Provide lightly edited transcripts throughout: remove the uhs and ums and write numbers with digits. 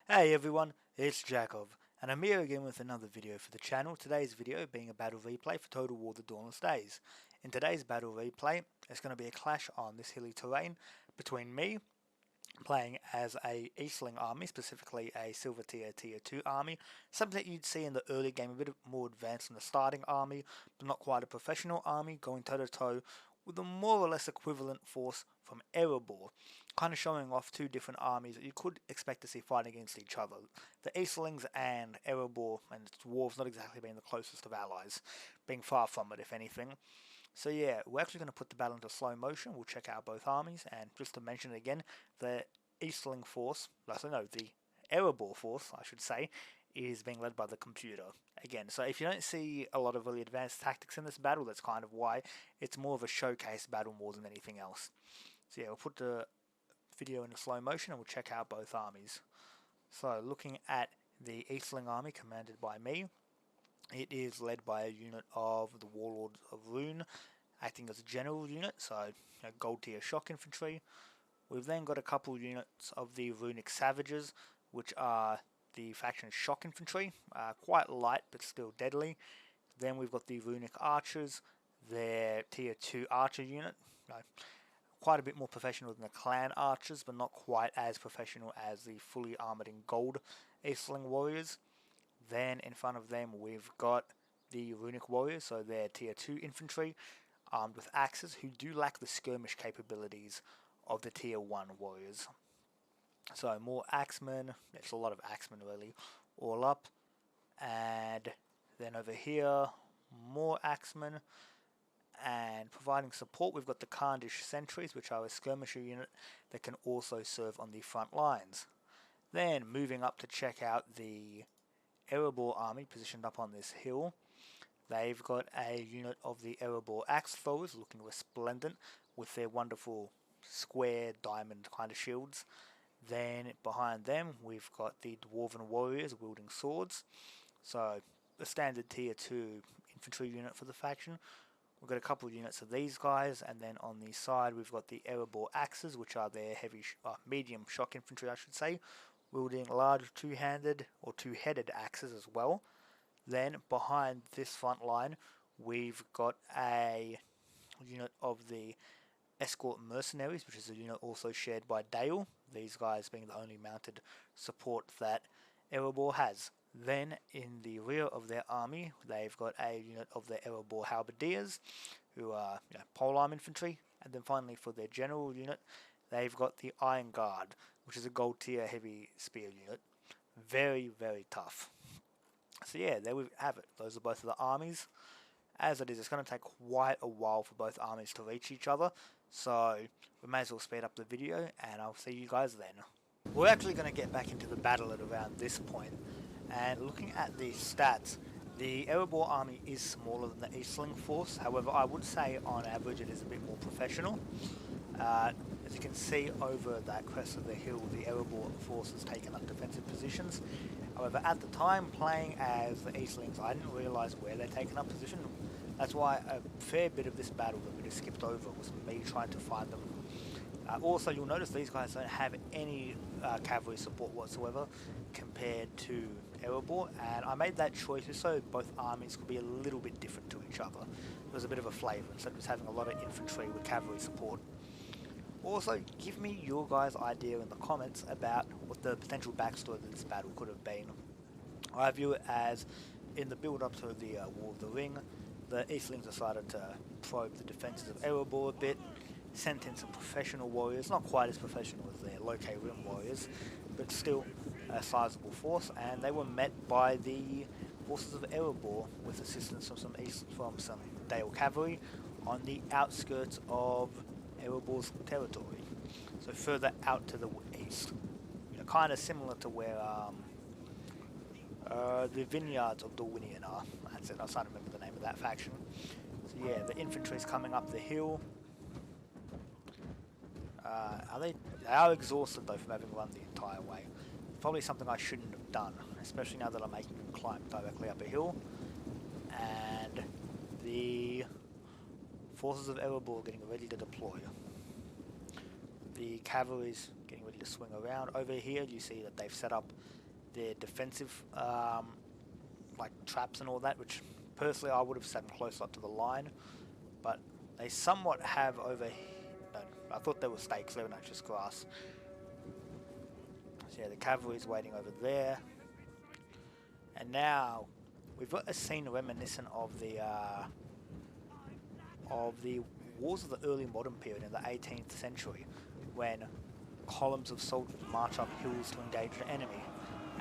Hey everyone, it's Jakov, and I'm here again with another video for the channel. Today's video being a battle replay for Total War the Dawnless Days. In today's battle replay, it's going to be a clash on this hilly terrain between me, playing as a Easterling army, specifically a Silver Tier 2 army, something that you'd see in the early game, a bit more advanced than the starting army, but not quite a professional army, going toe to toe with a more or less equivalent force from Erebor, kind of showing off two different armies that you could expect to see fighting against each other. The Easterlings and Erebor and Dwarves not exactly being the closest of allies, being far from it if anything. So yeah, we're actually going to put the battle into slow motion. We'll check out both armies, and just to mention it again, the Easterling force, the Erebor force, I should say, is being led by the computer. Again, so if you don't see a lot of really advanced tactics in this battle, that's kind of why. It's more of a showcase battle more than anything else. So yeah, we'll put the video into slow motion and we'll check out both armies. So looking at the Easterling army commanded by me, it is led by a unit of the Warlords of Rhûn, acting as a general unit, so gold tier shock infantry. We've then got a couple units of the Rhûnic Savages, which are the faction shock infantry, quite light but still deadly. Then we've got the Rhûnic Archers, their tier 2 archer unit, quite a bit more professional than the clan archers, but not quite as professional as the fully armoured in gold Easterling warriors. Then in front of them we've got the Runic warriors, so they're tier 2 infantry, armed with axes, who do lack the skirmish capabilities of the tier 1 warriors. So more axemen, there's a lot of axemen really, all up. And then over here, more axemen. And providing support, we've got the Khandish sentries, which are a skirmisher unit that can also serve on the front lines. Then moving up to check out the Erebor army positioned up on this hill. They've got a unit of the Erebor axe throwers looking resplendent with their wonderful square diamond kind of shields. Then behind them we've got the Dwarven warriors wielding swords, so the standard tier 2 infantry unit for the faction. We've got a couple of units of these guys, and then on the side we've got the Erebor axes, which are their medium shock infantry I should say, wielding large two-handed or two-headed axes as well. Then behind this front line we've got a unit of the Escort Mercenaries, which is a unit also shared by Dale, these guys being the only mounted support that Erebor has. Then in the rear of their army they've got a unit of the Erebor Halberdiers, who are polearm infantry. And then finally for their general unit they've got the Iron Guard, which is a gold tier heavy spear unit. Very, very tough. So yeah, there we have it. Those are both of the armies. As it is, it's going to take quite a while for both armies to reach each other, so we may as well speed up the video, and I'll see you guys then. We're actually going to get back into the battle at around this point, and looking at the stats, the Erebor army is smaller than the Easterling force. However, I would say on average it is a bit more professional. As you can see over that crest of the hill, the Erebor force has taken up defensive positions. However, at the time playing as the Eastlings, I didn't realise where they're taking up position. That's why a fair bit of this battle that we just skipped over was me trying to find them. Also, you'll notice these guys don't have any cavalry support whatsoever compared to Erebor, and I made that choice just so both armies could be a little bit different to each other. There was a bit of a flavour instead of just having a lot of infantry with cavalry support. Also, give me your guys' idea in the comments about what the potential backstory of this battle could have been. I view it as, in the build-up to the War of the Ring, the Eastlings decided to probe the defences of Erebor a bit, sent in some professional warriors, not quite as professional as their Loke Rim warriors, but still a sizable force, and they were met by the forces of Erebor with assistance from some Dale cavalry on the outskirts of Erebor's territory, so further out to the east, kind of similar to where the vineyards of Dorwinian are. That's it, I was trying to remember the name of that faction. So yeah, the infantry's coming up the hill. They are exhausted though from having run the entire way. Probably something I shouldn't have done, especially now that I'm making them climb directly up a hill. And the forces of Erebor getting ready to deploy. The cavalry's getting ready to swing around. Over here you see that they've set up their defensive like traps and all that, which personally I would have sat them close up to the line, but they somewhat have over. No, I thought they were stakes. They were not just grass. So yeah, the cavalry is waiting over there, and now we've got a scene reminiscent of the wars of the early modern period in the 18th century, when columns of soldiers march up hills to engage the enemy,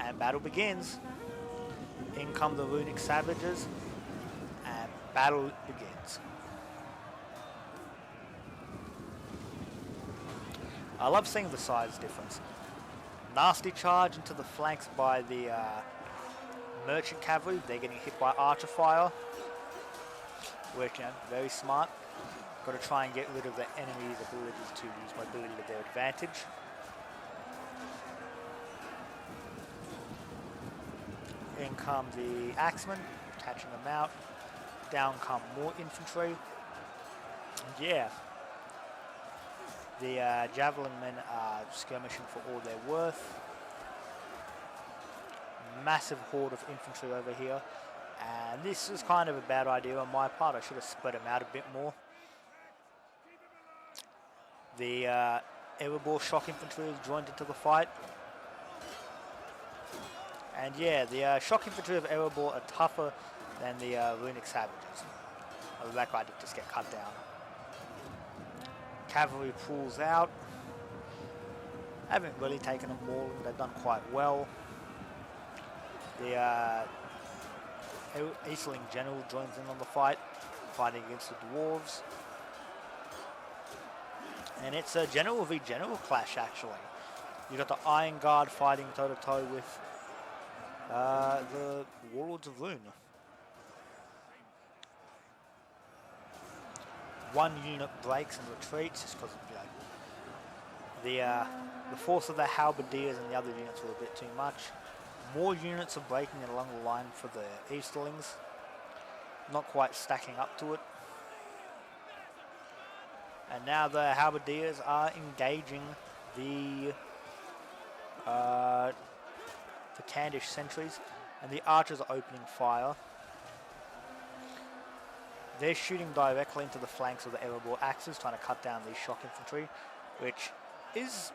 and battle begins. In come the Rhûnic savages, and battle begins. I love seeing the size difference. Nasty charge into the flanks by the merchant cavalry. They're getting hit by archer fire, which, you know, very smart. Got to try and get rid of the enemy's abilities to use mobility to their advantage. In come the axemen, catching them out. Down come more infantry. And yeah, the javelin men are skirmishing for all they're worth. Massive horde of infantry over here. And this is kind of a bad idea on my part. I should have spread them out a bit more. The Erebor shock infantry has joined into the fight. And yeah, the shock infantry of Erebor are tougher than the Rhûnic savages. Oh, that guy did just get cut down. Cavalry pulls out. Haven't really taken them all. They've done quite well. The Easterling general joins in on the fight, fighting against the Dwarves. And it's a general v general clash, actually. You got the Iron Guard fighting toe to toe with the Warlords of Rhûn. One unit breaks and retreats just because, you know, the force of the halberdiers and the other units were a bit too much. More units are breaking along the line for the Easterlings. Not quite stacking up to it. And now the halberdiers are engaging the Candish sentries, and the archers are opening fire. They're shooting directly into the flanks of the Erebor axes, trying to cut down these shock infantry, which is,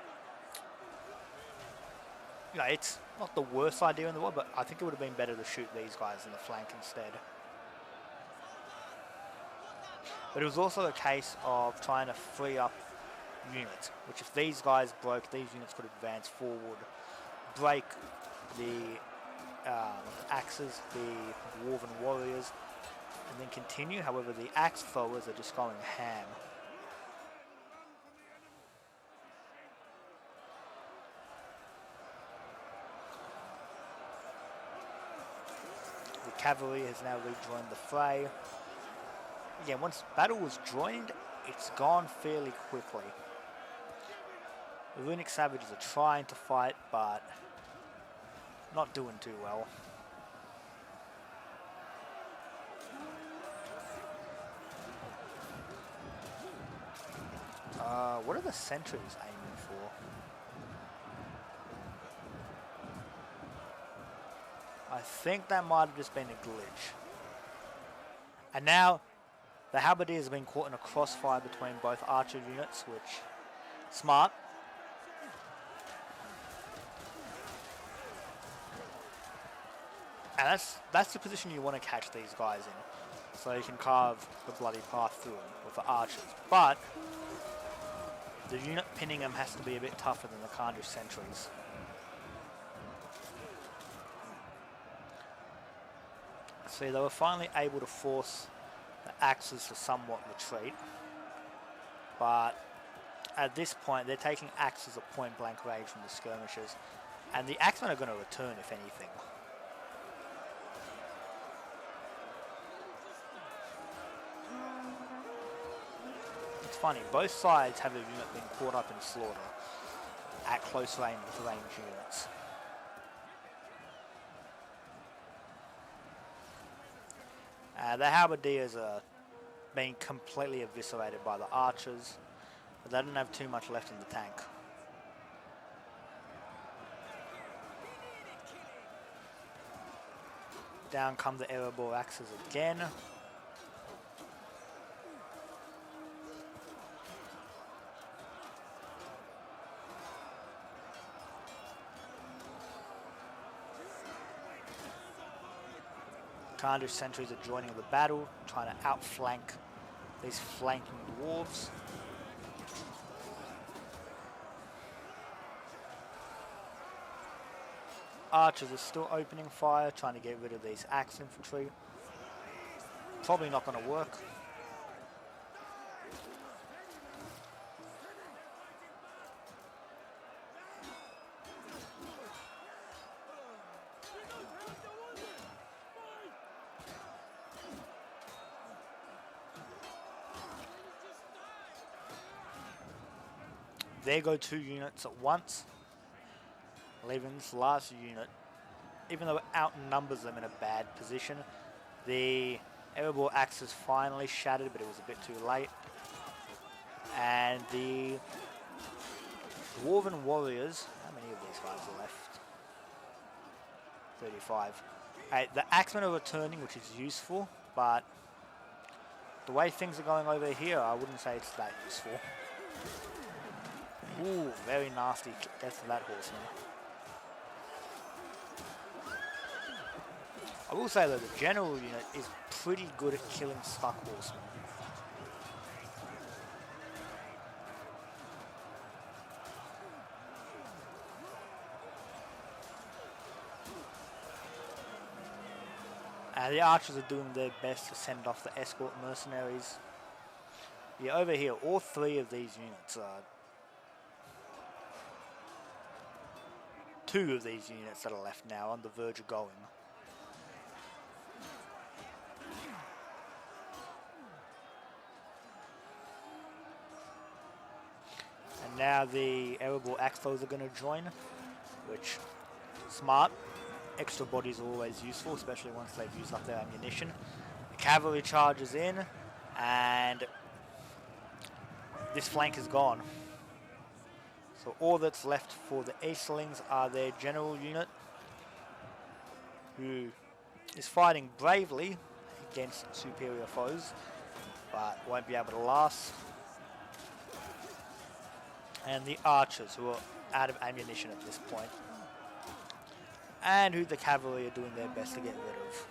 you know, it's not the worst idea in the world, but I think it would have been better to shoot these guys in the flank instead. But it was also a case of trying to free up units, which if these guys broke, these units could advance forward, break the axes, the dwarven warriors, and then continue. However, the axe throwers are just going ham. The cavalry has now rejoined the fray. Again, once battle was joined, it's gone fairly quickly. The Rhûnic savages are trying to fight, but not doing too well. What are the sentries aiming for? I think that might have just been a glitch. And now the halberdiers have been caught in a crossfire between both archer units, which smart. And that's the position you want to catch these guys in, so you can carve the bloody path through them with the archers. But the unit pinning them has to be a bit tougher than the Candish sentries. See, they were finally able to force the axes to somewhat retreat, but at this point they're taking axes at point blank range from the skirmishers, and the axemen are going to return if anything. It's funny, both sides have a unit being caught up in slaughter at close range with ranged units. The halberdiers are being completely eviscerated by the archers, but they don't have too much left in the tank. Down come the Erebor axes again. Khandish sentries are joining the battle, trying to outflank these flanking dwarves. Archers are still opening fire, trying to get rid of these axe infantry. Probably not going to work. There go 2 units at once, leaving this last unit, even though it outnumbers them, in a bad position. The Erebor axes finally shattered, but it was a bit too late. And the Dwarven warriors, how many of these guys are left? 35. The axemen are returning, which is useful, but the way things are going over here, I wouldn't say it's that useful. Ooh, very nasty death of that horseman. I will say that the general unit is pretty good at killing stuck horsemen. The archers are doing their best to send off the escort mercenaries. Yeah, over here, all 3 of these units are... 2 of these units that are left now on the verge of going. And now the Erebor axe foes are going to join, which, smart. Extra bodies are always useful, especially once they've used up their ammunition. The cavalry charges in, and this flank is gone. So all that's left for the Easterlings are their general unit, who is fighting bravely against superior foes, but won't be able to last. And the archers, who are out of ammunition at this point, and who the cavalry are doing their best to get rid of.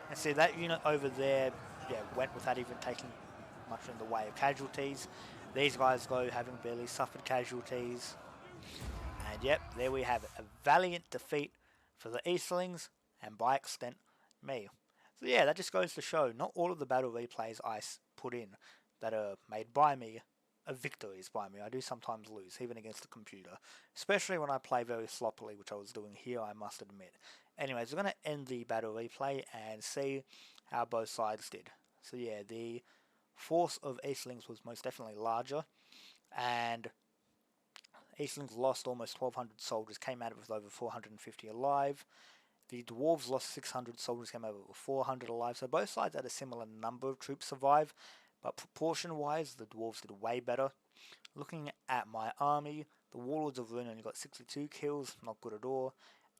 And see, that unit over there, yeah, went without even taking much in the way of casualties. These guys go having barely suffered casualties. And yep, there we have it. A valiant defeat for the Easterlings, and by extent, me. So yeah, that just goes to show, not all of the battle replays I put in that are made by me are victories by me. I do sometimes lose, even against the computer. Especially when I play very sloppily, which I was doing here, I must admit. Anyways, we're going to end the battle replay and see how both sides did. So yeah, the force of Eastlings was most definitely larger, and Eastlings lost almost 1,200 soldiers, came out with over 450 alive. The Dwarves lost 600 soldiers, came out with 400 alive, so both sides had a similar number of troops survive, but proportion-wise, the Dwarves did way better. Looking at my army, the Warlords of Rhûn only got 62 kills, not good at all.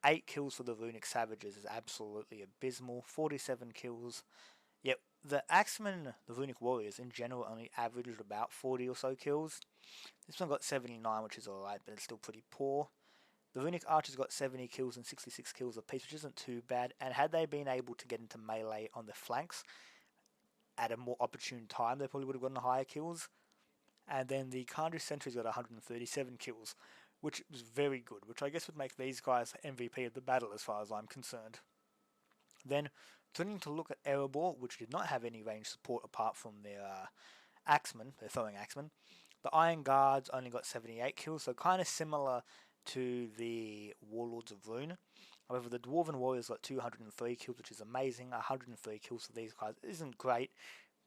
8 kills for the Rhûnic Savages is absolutely abysmal, 47 kills. Yet the Axemen, the Rhûnic Warriors in general, only averaged about 40 or so kills. This one got 79, which is alright, but it's still pretty poor. The Rhûnic Archers got 70 kills and 66 kills apiece, which isn't too bad, and had they been able to get into melee on the flanks at a more opportune time, they probably would have gotten higher kills. And then the Khandish Sentries got 137 kills, which was very good, which I guess would make these guys MVP of the battle as far as I'm concerned. Then, turning to look at Erebor, which did not have any range support apart from their axemen, their throwing axemen, the Iron Guards only got 78 kills, so kind of similar to the Warlords of Rhûn. However, the Dwarven Warriors got 203 kills, which is amazing. 103 kills for these guys isn't great,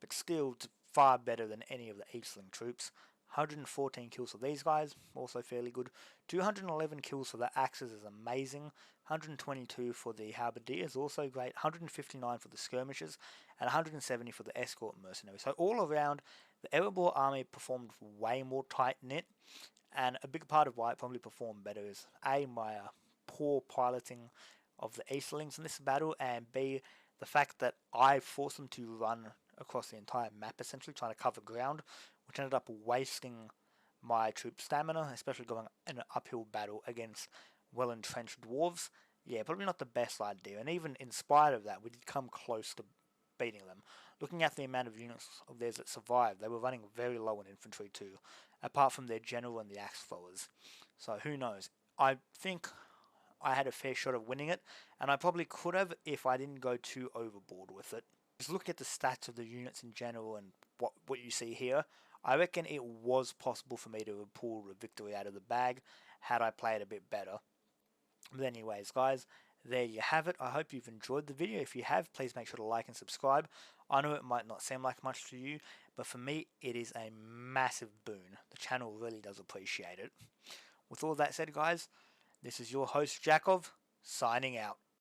but still far better than any of the Easterling troops. 114 kills for these guys, also fairly good. 211 kills for the axes is amazing. 122 for the halberdiers, also great. 159 for the skirmishers, and 170 for the escort mercenaries. So all around, the Erebor army performed way more tight-knit, and a big part of why it probably performed better is A, my poor piloting of the Easterlings in this battle, and B, the fact that I forced them to run across the entire map, essentially trying to cover ground, which ended up wasting my troop stamina, especially going in an uphill battle against well-entrenched dwarves. Yeah, probably not the best idea, and even in spite of that, we did come close to beating them. Looking at the amount of units of theirs that survived, they were running very low in infantry too, apart from their general and the axe throwers. So who knows? I think I had a fair shot of winning it, and I probably could have if I didn't go too overboard with it. Just look at the stats of the units in general and what you see here. I reckon it was possible for me to pull a victory out of the bag had I played a bit better. But anyways, guys, there you have it. I hope you've enjoyed the video. If you have, please make sure to like and subscribe. I know it might not seem like much to you, but for me, it is a massive boon. The channel really does appreciate it. With all that said, guys, this is your host, Jakov, signing out.